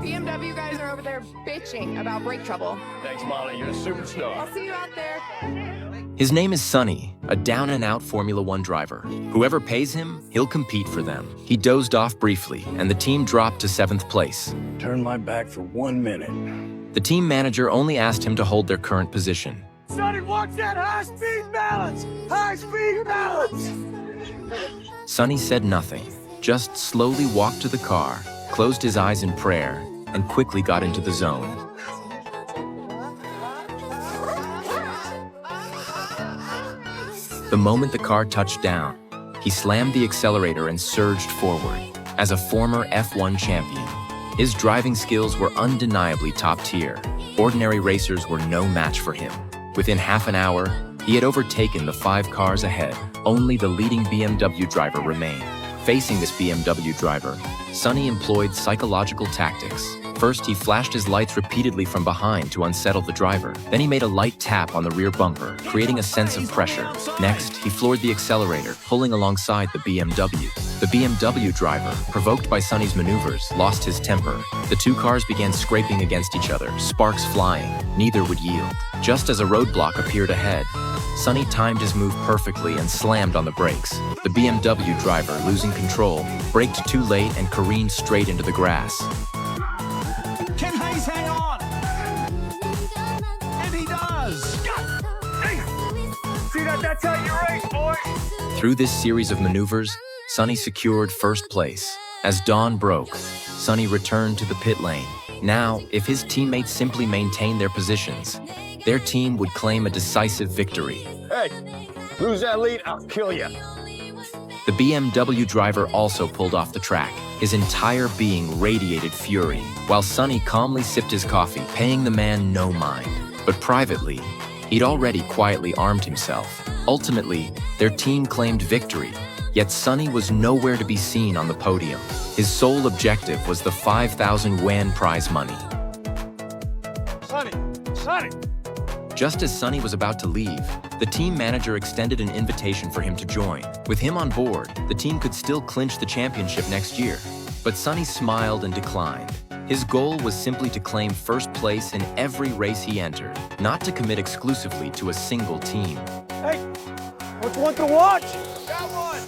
BMW guys are over there bitching about brake trouble. Thanks, Molly. You're a superstar. I'll see you out there. His name is Sonny, a down-and-out Formula One driver. Whoever pays him, he'll compete for them. He dozed off briefly, and the team dropped to 7th place. Turn my back for 1 minute. The team manager only asked him to hold their current position. Sonny, watch that high-speed balance! High-speed balance! Sonny said nothing, just slowly walked to the car, closed his eyes in prayer, and quickly got into the zone. The moment the car touched down, he slammed the accelerator and surged forward. As a former F1 champion, his driving skills were undeniably top tier. Ordinary racers were no match for him. Within half an hour, he had overtaken the 5 cars ahead. Only the leading BMW driver remained. Facing this BMW driver, Sonny employed psychological tactics. First, he flashed his lights repeatedly from behind to unsettle the driver. Then he made a light tap on the rear bumper, creating a sense of pressure. Next, he floored the accelerator, pulling alongside the BMW. The BMW driver, provoked by Sonny's maneuvers, lost his temper. The 2 cars began scraping against each other, sparks flying. Neither would yield. Just as a roadblock appeared ahead, Sonny timed his move perfectly and slammed on the brakes. The BMW driver, losing control, braked too late and careened straight into the grass. Can Hayes hang on? And he does! See that? That's how you race, boy! Through this series of maneuvers, Sonny secured 1st place. As dawn broke, Sonny returned to the pit lane. Now, if his teammates simply maintained their positions, their team would claim a decisive victory. Hey, lose that lead, I'll kill you. The BMW driver also pulled off the track. His entire being radiated fury, while Sonny calmly sipped his coffee, paying the man no mind. But privately, he'd already quietly armed himself. Ultimately, their team claimed victory, yet Sonny was nowhere to be seen on the podium. His sole objective was the 5,000 yuan prize money. Sonny! Just as Sonny was about to leave, the team manager extended an invitation for him to join. With him on board, the team could still clinch the championship next year. But Sonny smiled and declined. His goal was simply to claim 1st place in every race he entered, not to commit exclusively to a single team. Hey, what's one to watch? Got one!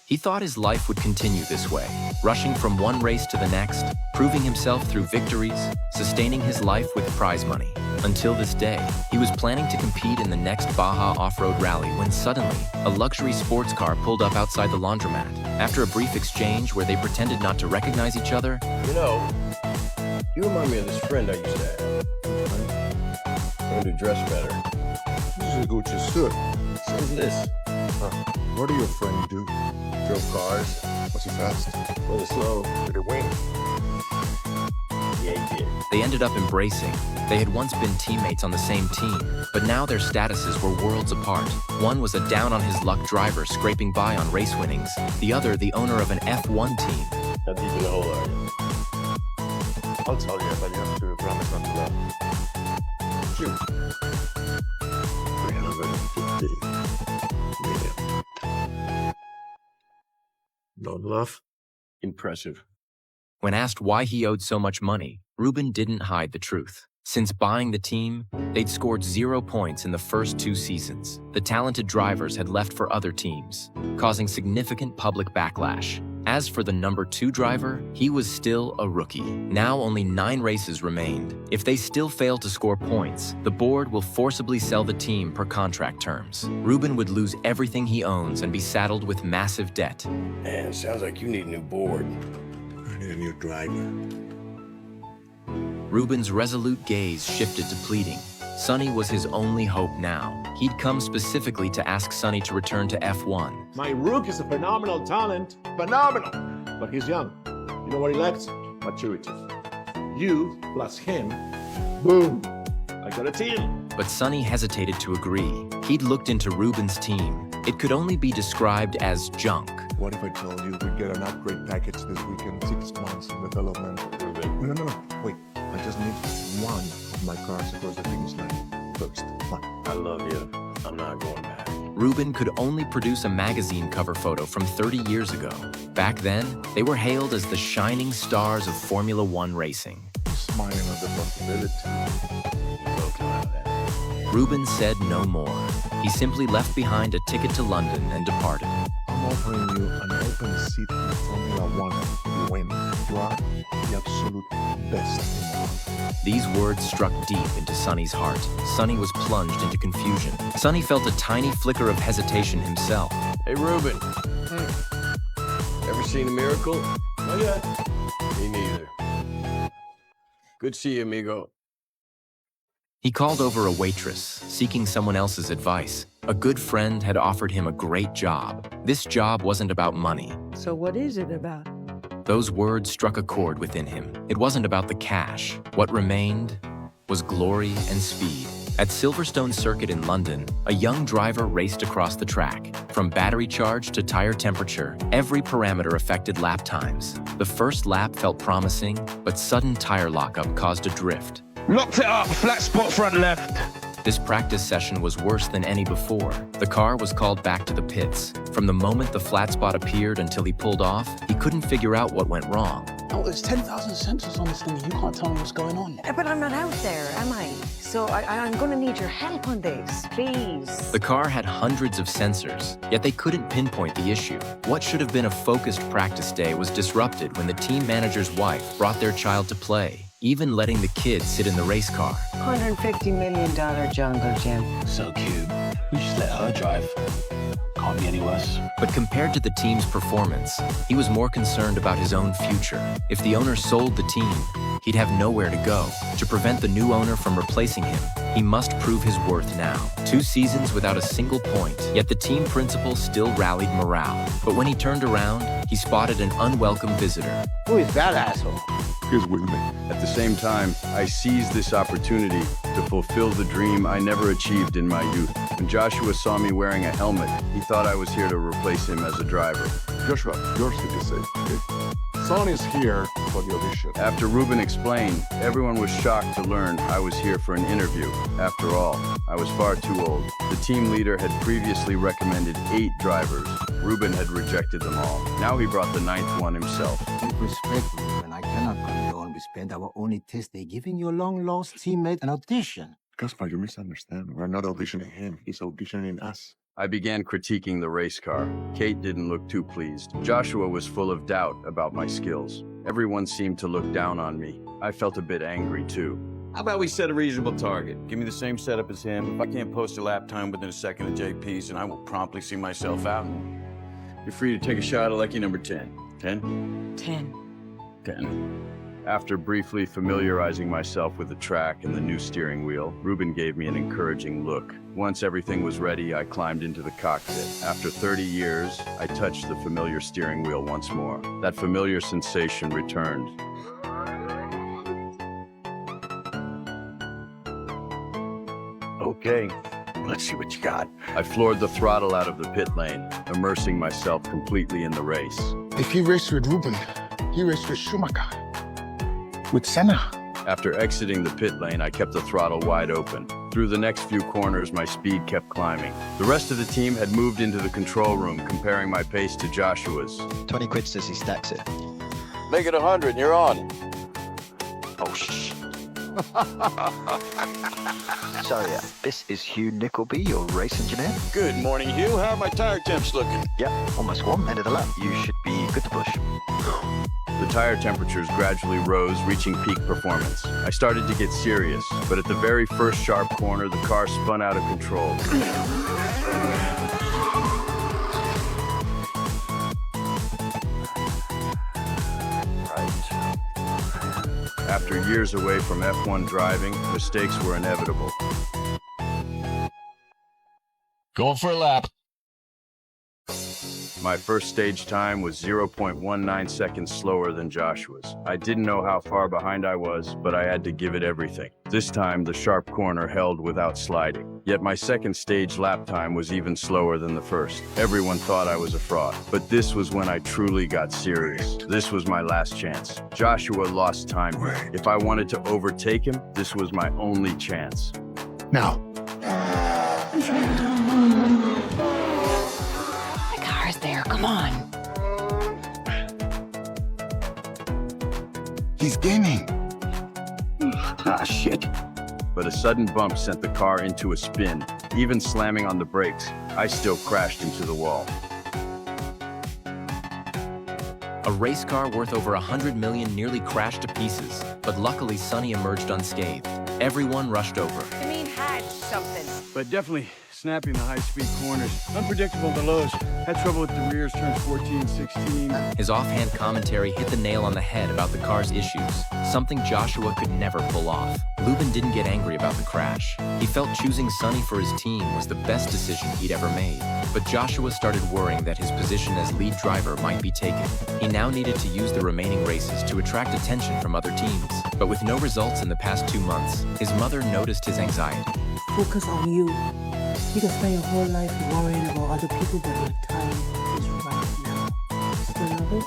He thought his life would continue this way, rushing from one race to the next, proving himself through victories, sustaining his life with prize money. Until this day, he was planning to compete in the next Baja off-road rally when suddenly, a luxury sports car pulled up outside the laundromat. After a brief exchange where they pretended not to recognize each other, You know, you remind me of this friend I used to have. Learn to dress better. This is a Gucci suit. What's this? What do your friend do? Drove cars. Was he fast? Was it slow? Did he win? Yeah, he did. they ended up embracing. They had once been teammates on the same team, but now their statuses were worlds apart. One was a down-on-his-luck driver scraping by on race winnings, the other the owner of an F1 team. How deep in the hole are you? I'll tell you, but you have to promise not to laugh. Shoot. 350 million. Don't laugh. Impressive. When asked why he owed so much money, Ruben didn't hide the truth. Since buying the team, they'd scored 0 points in the first 2 seasons. The talented drivers had left for other teams, causing significant public backlash. As for the number 2 driver, he was still a rookie. Now only 9 races remained. If they still fail to score points, the board will forcibly sell the team per contract terms. Ruben would lose everything he owns and be saddled with massive debt. Man, sounds like you need a new board. I need a new driver. Ruben's resolute gaze shifted to pleading. Sonny was his only hope now. He'd come specifically to ask Sonny to return to F1. My Rook is a phenomenal talent. Phenomenal! But he's young. You know what he lacks? Maturity. You plus him, boom! I got a team. But Sonny hesitated to agree. He'd looked into Ruben's team. It could only be described as junk. What if I told you we get an upgrade package this weekend, 6 months in development? No. Wait, I just need one of my cars across the finish line first. Fine. I love you. I'm not going back. Ruben could only produce a magazine cover photo from 30 years ago. Back then, they were hailed as the shining stars of Formula One racing. Smiling at the possibility. Both know how that is. Ruben said no more. He simply left behind a ticket to London and departed. I'm offering you an open seat in Formula One if you win. You are the absolute best in the world. These words struck deep into Sonny's heart. Sonny was plunged into confusion. Sonny felt a tiny flicker of hesitation himself. Hey, Ruben. Ever seen a miracle? Not yet. Me neither. Good to see you, amigo. He called over a waitress, seeking someone else's advice. A good friend had offered him a great job. This job wasn't about money. So what is it about? Those words struck a chord within him. It wasn't about the cash. What remained was glory and speed. At Silverstone Circuit in London, a young driver raced across the track. From battery charge to tire temperature, every parameter affected lap times. The first lap felt promising, but sudden tire lockup caused a drift. Locked it up, flat spot front left. This practice session was worse than any before. The car was called back to the pits. From the moment the flat spot appeared until he pulled off, he couldn't figure out what went wrong. Oh, there's 10,000 sensors on this thing. You can't tell me what's going on. But I'm not out there, am I? So I'm going to need your help on this, please. The car had hundreds of sensors, yet they couldn't pinpoint the issue. What should have been a focused practice day was disrupted when the team manager's wife brought their child to play, even letting the kid sit in the race car. $150 million jungle gym. So cute. We just let her drive. Can't be any worse. But compared to the team's performance, he was more concerned about his own future. If the owner sold the team, he'd have nowhere to go. To prevent the new owner from replacing him, he must prove his worth now. 2 seasons without a single point, yet the team principal still rallied morale. But when he turned around, he spotted an unwelcome visitor. Who is that asshole? He's with me. At the same time, I seized this opportunity to fulfill the dream I never achieved in my youth. When Joshua saw me wearing a helmet, he thought I was here to replace him as a driver. Joshua, your seat is safe, okay? Son is here for the audition. After Ruben explained, everyone was shocked to learn I was here for an interview. After all, I was far too old. The team leader had previously recommended 8 drivers. Ruben had rejected them all. Now he brought the 9th one himself. Respectfully, and I cannot condone we spend our only test day giving your long-lost teammate an audition. Gaspar, you misunderstand. We're not auditioning him. He's auditioning us. I began critiquing the race car. Kate didn't look too pleased. Joshua was full of doubt about my skills. Everyone seemed to look down on me. I felt a bit angry too. How about we set a reasonable target? Give me the same setup as him. If I can't post a lap time within a second of JP's, then I will promptly see myself out. And you're free to take a shot at lucky number 10. 10? 10. 10. After briefly familiarizing myself with the track and the new steering wheel, Ruben gave me an encouraging look. Once everything was ready, I climbed into the cockpit. After 30 years, I touched the familiar steering wheel once more. That familiar sensation returned. Okay, let's see what you got. I floored the throttle out of the pit lane, immersing myself completely in the race. If he raced with Ruben, he raced with Schumacher. With Senna. After exiting the pit lane, I kept the throttle wide open. Through the next few corners, my speed kept climbing. The rest of the team had moved into the control room, comparing my pace to Joshua's. 20 quid says he stacks it. Make it 100 and you're on. Oh, shh. So, yeah, this is Hugh Nickleby, your race engineer. Good morning, Hugh. How are my tire temps looking? Yep, almost one, end of the lap. You should be good to push. The tire temperatures gradually rose, reaching peak performance. I started to get serious, but at the very first sharp corner, the car spun out of control. After years away from F1 driving, mistakes were inevitable. Going for a lap. My first stage time was 0.19 seconds slower than Joshua's. I didn't know how far behind I was, but I had to give it everything. This time, the sharp corner held without sliding. Yet my second stage lap time was even slower than the first. Everyone thought I was a fraud, but this was when I truly got serious. This was my last chance. Joshua lost time. If I wanted to overtake him, this was my only chance. Now. He's gaining. Ah, shit. But a sudden bump sent the car into a spin. Even slamming on the brakes, I still crashed into the wall. A race car worth over $100 million nearly crashed to pieces, but luckily Sonny emerged unscathed. Everyone rushed over. I mean, had something. But definitely snappy in the high-speed corners. Unpredictable in the lows. Had trouble with the rears, turns 14, 16. His offhand commentary hit the nail on the head about the car's issues, something Joshua could never pull off. Lubin didn't get angry about the crash. He felt choosing Sonny for his team was the best decision he'd ever made. But Joshua started worrying that his position as lead driver might be taken. He now needed to use the remaining races to attract attention from other teams. But with no results in the past 2 months, his mother noticed his anxiety. Focus on you. You can spend your whole life worrying about other people, but your time is right now. Still love it?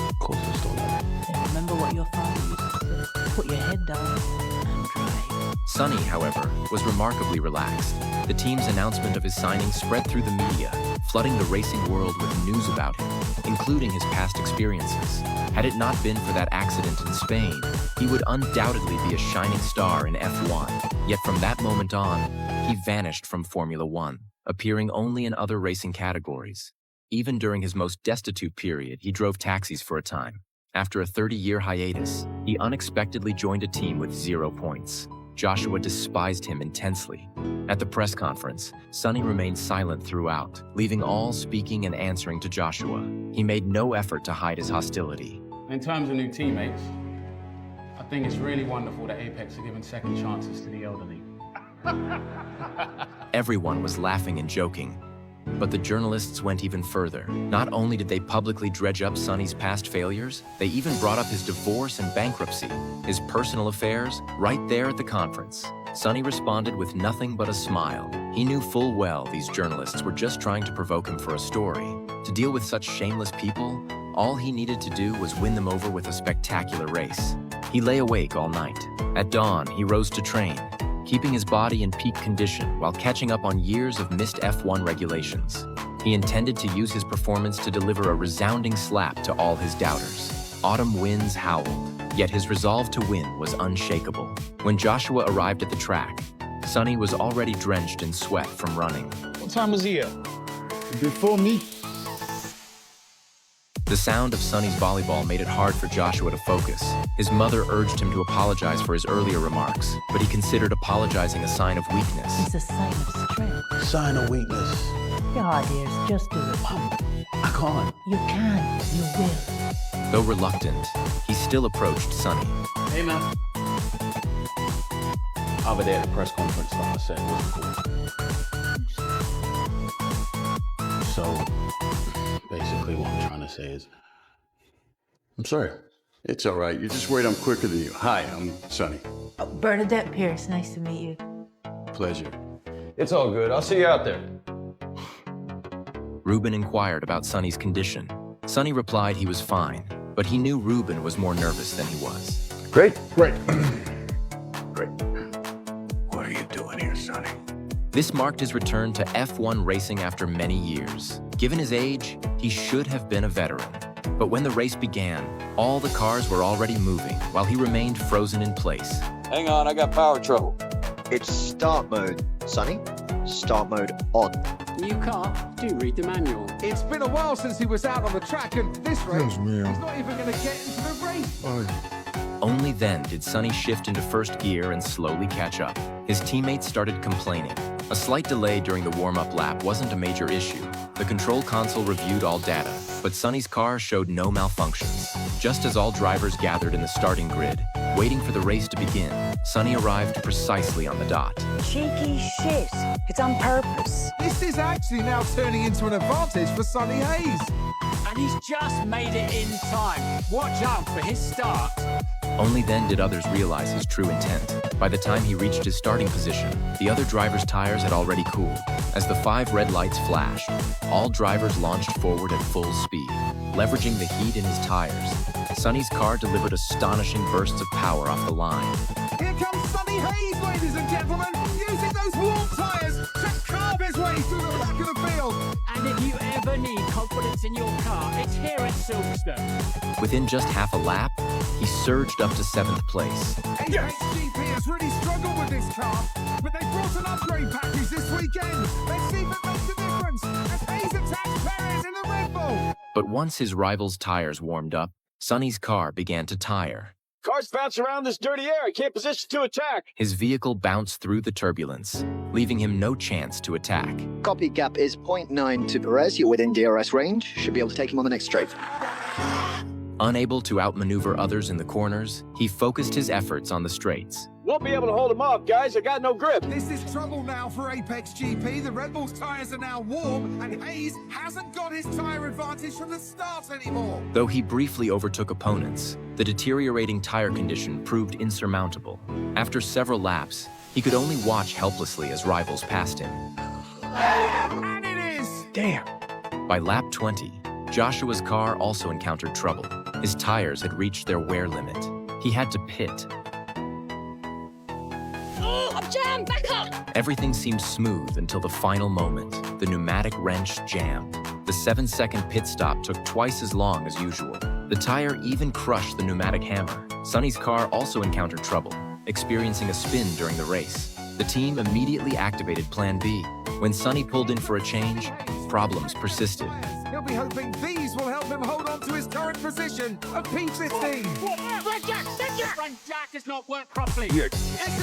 Of course I still love it. And remember what your father used to say. Put your head down and drive. Sonny, however, was remarkably relaxed. The team's announcement of his signing spread through the media, flooding the racing world with news about him, including his past experiences. Had it not been for that accident in Spain, he would undoubtedly be a shining star in F1. Yet from that moment on, he vanished from Formula One, appearing only in other racing categories. Even during his most destitute period, he drove taxis for a time. After a 30-year hiatus, he unexpectedly joined a team with 0 points. Joshua despised him intensely. At the press conference, Sonny remained silent throughout, leaving all speaking and answering to Joshua. He made no effort to hide his hostility. In terms of new teammates, I think it's really wonderful that Apex are giving second chances to the elderly. Everyone was laughing and joking, but the journalists went even further. Not only did they publicly dredge up Sonny's past failures, they even brought up his divorce and bankruptcy, his personal affairs, right there at the conference. Sonny responded with nothing but a smile. He knew full well these journalists were just trying to provoke him for a story. To deal with such shameless people, all he needed to do was win them over with a spectacular race. He lay awake all night. At dawn, he rose to train, keeping his body in peak condition while catching up on years of missed F1 regulations. He intended to use his performance to deliver a resounding slap to all his doubters. Autumn winds howled, yet his resolve to win was unshakable. When Joshua arrived at the track, Sonny was already drenched in sweat from running. What time was he at? Before me. The sound of Sonny's volleyball made it hard for Joshua to focus. His mother urged him to apologize for his earlier remarks, but he considered apologizing a sign of weakness. It's a sign of strength. Sign of weakness. Yeah, dears, just do it. I can't. You can. You will. Though reluctant, he still approached Sonny. Hey, man. Over there at the press conference, like I said, wasn't cool. So, basically what I'm trying to say is, I'm sorry. It's all right. You're just worried I'm quicker than you. Hi, I'm Sonny. Bernadette Pierce, nice to meet you. Pleasure. It's all good. I'll see you out there. Ruben inquired about Sonny's condition. Sonny replied he was fine, but he knew Ruben was more nervous than he was. Great. Great. What are you doing here, Sonny? This marked his return to F1 racing after many years. Given his age, he should have been a veteran. But when the race began, all the cars were already moving, while he remained frozen in place. Hang on, I got power trouble. It's start mode, Sonny. Start mode on. New car? Do read the manual. It's been a while since he was out on the track, and this race, Yes, ma'am. he's not even going to get into the race. Only then did Sonny shift into first gear and slowly catch up. His teammates started complaining. A slight delay during the warm-up lap wasn't a major issue. The control console reviewed all data, but Sonny's car showed no malfunctions. Just as all drivers gathered in the starting grid, waiting for the race to begin, Sonny arrived precisely on the dot. Cheeky shit. It's on purpose. This is actually now turning into an advantage for Sonny Hayes. And he's just made it in time. Watch out for his start. Only then did others realize his true intent. By the time he reached his starting position, the other drivers' tires had already cooled. As the 5 red lights flashed, all drivers launched forward at full speed. Leveraging the heat in his tires, Sonny's car delivered astonishing bursts of power off the line. Here comes Sonny Hayes, ladies and gentlemen, using those warm tires to carve his way through the back of the field. And if you ever need confidence in your car, it's here at Silverstone. Within just half a lap, he surged up to 7th place. Apex GP has really struggled with this car, but they brought an upgrade package this weekend. Let's see if it makes a difference as Hayes attacks Perez in the Red Bull. But once his rival's tires warmed up, Sonny's car began to tire. Cars bounce around this dirty air. I can't position to attack. His vehicle bounced through the turbulence, leaving him no chance to attack. Copy, gap is 0.9 to Perez. You're within DRS range. Should be able to take him on the next straight. Unable to outmaneuver others in the corners, he focused his efforts on the straights. Won't be able to hold him off, guys. I got no grip. This is trouble now for Apex GP. The Red Bull's tyres are now warm, and Hayes hasn't got his tyre advantage from the start anymore. Though he briefly overtook opponents, the deteriorating tire condition proved insurmountable. After several laps, he could only watch helplessly as rivals passed him. And it is! Damn. By lap 20, Joshua's car also encountered trouble. His tires had reached their wear limit. He had to pit. Oh, I'm jammed! Back up! Everything seemed smooth until the final moment. The pneumatic wrench jammed. The 7-second pit stop took twice as long as usual. The tire even crushed the pneumatic hammer. Sonny's car also encountered trouble, experiencing a spin during the race. The team immediately activated Plan B. When Sonny pulled in for a change, problems persisted. He'll be hoping these will help him hold on to his current position of P15. Front jack! Front jack does not work properly. Is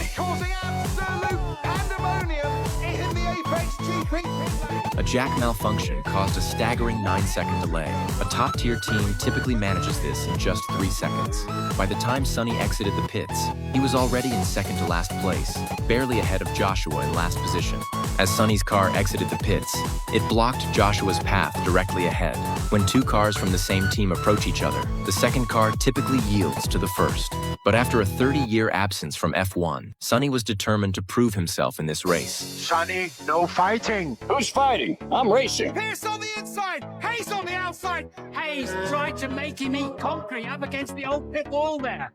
it causing absolute pandemonium in the Apex GP? A jack malfunction caused a staggering 9-second delay. A top-tier team typically manages this in just 3 seconds. By the time Sonny exited the pits, he was already in second to last place, barely ahead of Joshua in last position. As Sonny's car exited the pits, it blocked Joshua's path directly ahead. When two cars from the same team approach each other, the second car typically yields to the first. But after a 30-year absence from F1, Sonny was determined to prove himself in this race. Sonny, no fighting. Who's fighting? I'm racing. Pierce on the inside, Hayes on the outside. Hayes tried to make him eat concrete up against the old pit wall there.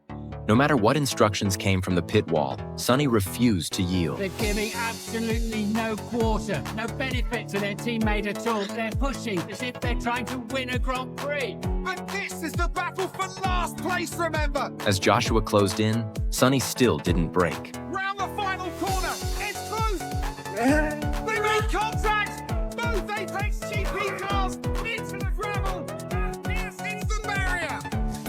No matter what instructions came from the pit wall, Sonny refused to yield. They're giving absolutely no quarter, no benefit to their teammate at all. They're pushing as if they're trying to win a Grand Prix. And this is the battle for last place, remember? As Joshua closed in, Sonny still didn't break. Round the final corner, it's close. They made contact. Both Apex GP cars into the gravel. And Pierce hits the barrier.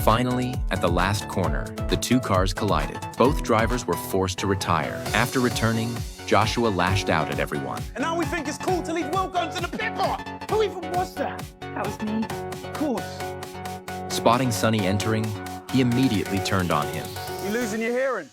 Finally, at the last corner, the two cars collided. Both drivers were forced to retire. After returning, Joshua lashed out at everyone. And now we think it's cool to leave Wilco to the pit bot. Who even was that? That was me. Of course. Spotting Sonny entering, he immediately turned on him. You losing your hearing?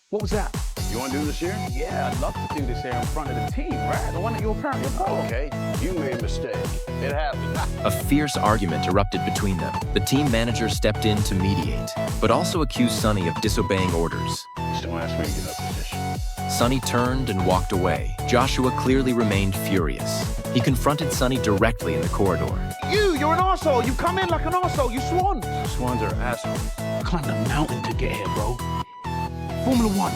What was that? You want to do this here? Yeah, I'd love to do this here in front of the team, right? The one that you're currently a part of. Okay, you made a mistake. It happened. A fierce argument erupted between them. The team manager stepped in to mediate, but also accused Sonny of disobeying orders. Just don't ask me to get up position. Sonny turned and walked away. Joshua clearly remained furious. He confronted Sonny directly in the corridor. You're an arsehole. You come in like an arsehole. You swan. Swans are assholes. Climbed a mountain to get here, bro. Formula One.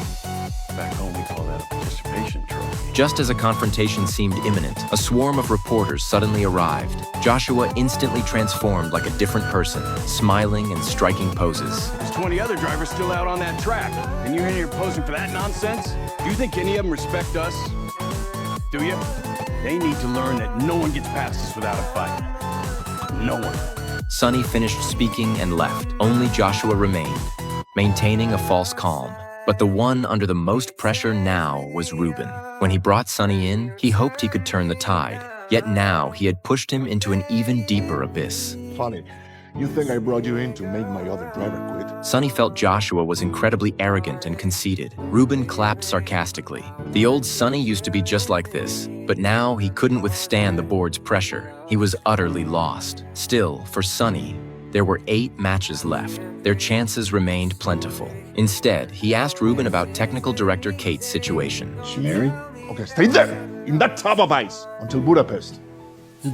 Back home, we call that a participation trophy. Just as a confrontation seemed imminent, a swarm of reporters suddenly arrived. Joshua instantly transformed like a different person, smiling and striking poses. There's 20 other drivers still out on that track, and you're in here posing for that nonsense? Do you think any of them respect us? Do you? They need to learn that no one gets past us without a fight. No one. Sonny finished speaking and left. Only Joshua remained, maintaining a false calm. But the one under the most pressure now was Ruben. When he brought Sonny in, he hoped he could turn the tide. Yet now he had pushed him into an even deeper abyss. Funny. You think I brought you in to make my other driver quit? Sonny felt Joshua was incredibly arrogant and conceited. Ruben clapped sarcastically. The old Sonny used to be just like this, but now he couldn't withstand the board's pressure. He was utterly lost. Still, for Sonny, there were 8 matches left. Their chances remained plentiful. Instead, he asked Ruben about technical director Kate's situation. She married? Okay, stay there, in that tub of ice, until Budapest.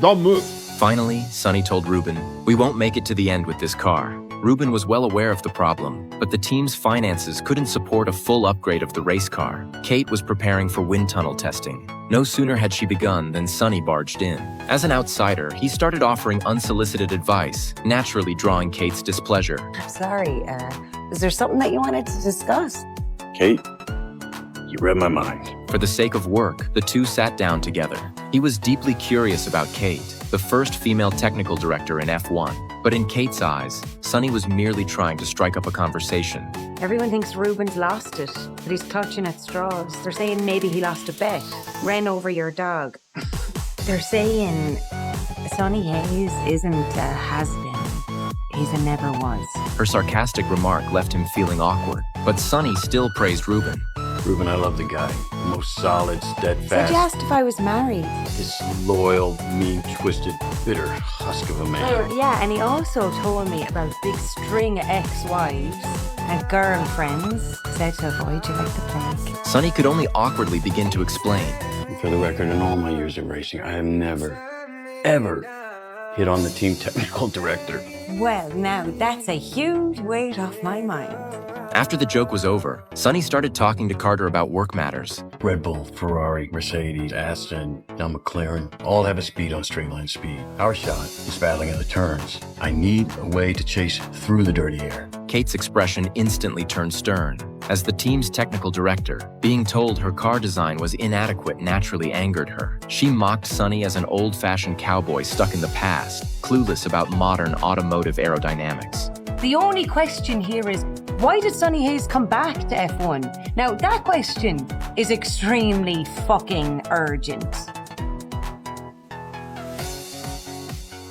Don't move. Finally, Sonny told Ruben, "We won't make it to the end with this car. Ruben was well aware of the problem, but the team's finances couldn't support a full upgrade of the race car. Kate was preparing for wind tunnel testing. No sooner had she begun than Sonny barged in. As an outsider, he started offering unsolicited advice, naturally drawing Kate's displeasure. I'm sorry, is there something that you wanted to discuss? Kate, you read my mind. For the sake of work, the two sat down together. He was deeply curious about Kate, the first female technical director in F1. But in Kate's eyes, Sonny was merely trying to strike up a conversation. Everyone thinks Ruben's lost it, but he's clutching at straws. They're saying maybe he lost a bet, ran over your dog. They're saying Sonny Hayes isn't a has-been. He's a never was. Her sarcastic remark left him feeling awkward, but Sonny still praised Ruben. Ruben, I love the guy. The most solid, steadfast. Said you asked if I was married. This loyal, mean, twisted, bitter husk of a man. Yeah, and he also told me about a big string of ex-wives and girlfriends. Said to avoid you like the plague. Sonny could only awkwardly begin to explain. For the record, in all my years of racing, I have never, ever hit on the team technical director. Well, now that's a huge weight off my mind. After the joke was over, Sonny started talking to Carter about work matters. Red Bull, Ferrari, Mercedes, Aston, now McLaren, all have a speed on straight line speed. Our shot is battling at the turns. I need a way to chase through the dirty air. Kate's expression instantly turned stern. As the team's technical director, being told her car design was inadequate naturally angered her. She mocked Sonny as an old-fashioned cowboy stuck in the past, clueless about modern automotive aerodynamics. The only question here is, why did Sonny Hayes come back to F1? Now, that question is extremely fucking urgent.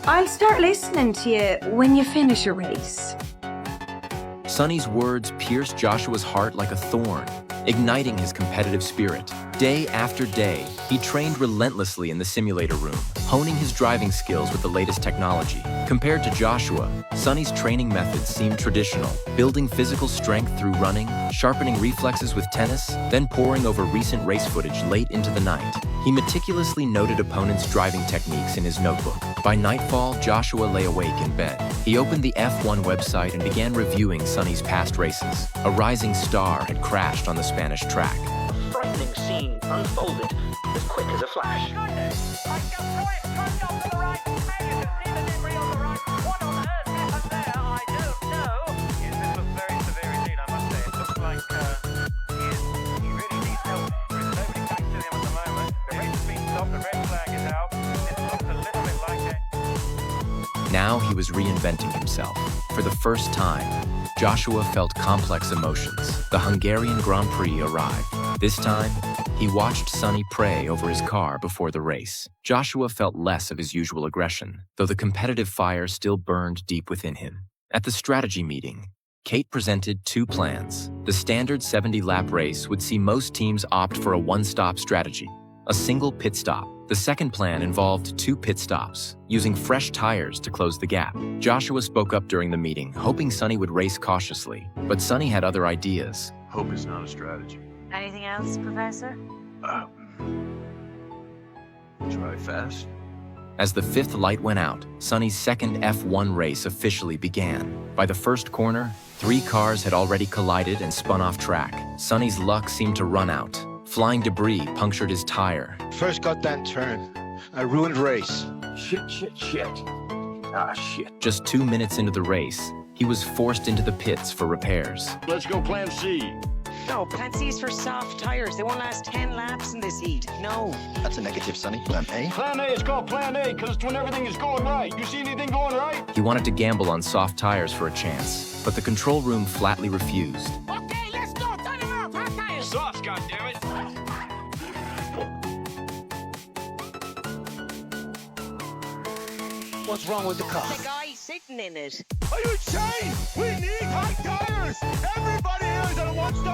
I'll start listening to you when you finish your race. Sonny's words pierced Joshua's heart like a thorn, igniting his competitive spirit. Day after day, he trained relentlessly in the simulator room, honing his driving skills with the latest technology. Compared to Joshua, Sonny's training methods seemed traditional, building physical strength through running, sharpening reflexes with tennis, then poring over recent race footage late into the night. He meticulously noted opponents' driving techniques in his notebook. By nightfall, Joshua lay awake in bed. He opened the F1 website and began reviewing Sonny's past races. A rising star had crashed on the Spanish track. A frightening scene unfolded as quick as a flash. Now he was reinventing himself. For the first time, Joshua felt complex emotions. The Hungarian Grand Prix arrived. This time, he watched Sonny pray over his car before the race. Joshua felt less of his usual aggression, though the competitive fire still burned deep within him. At the strategy meeting, Kate presented two plans. The standard 70-lap race would see most teams opt for a one-stop strategy, a single pit stop. The second plan involved 2 pit stops, using fresh tires to close the gap. Joshua spoke up during the meeting, hoping Sonny would race cautiously, but Sonny had other ideas. Hope is not a strategy. Anything else, Professor? Drive fast. As the 5th light went out, Sonny's second F1 race officially began. By the first corner, 3 cars had already collided and spun off track. Sonny's luck seemed to run out. Flying debris punctured his tire. First goddamn turn. A ruined race. Shit. Ah, shit. Just 2 minutes into the race, he was forced into the pits for repairs. Let's go plan C. No, plan C is for soft tires. They won't last 10 laps in this heat. No. That's a negative, Sonny. Plan A? Plan A is called Plan A because it's when everything is going right. You see anything going right? He wanted to gamble on soft tires for a chance, but the control room flatly refused. Okay, let's go. Turn around. Hot tires. Sauce, goddammit. What's wrong with the car? The guy sitting in it. Are you insane? We need hot tires. Everybody here is on a one-stop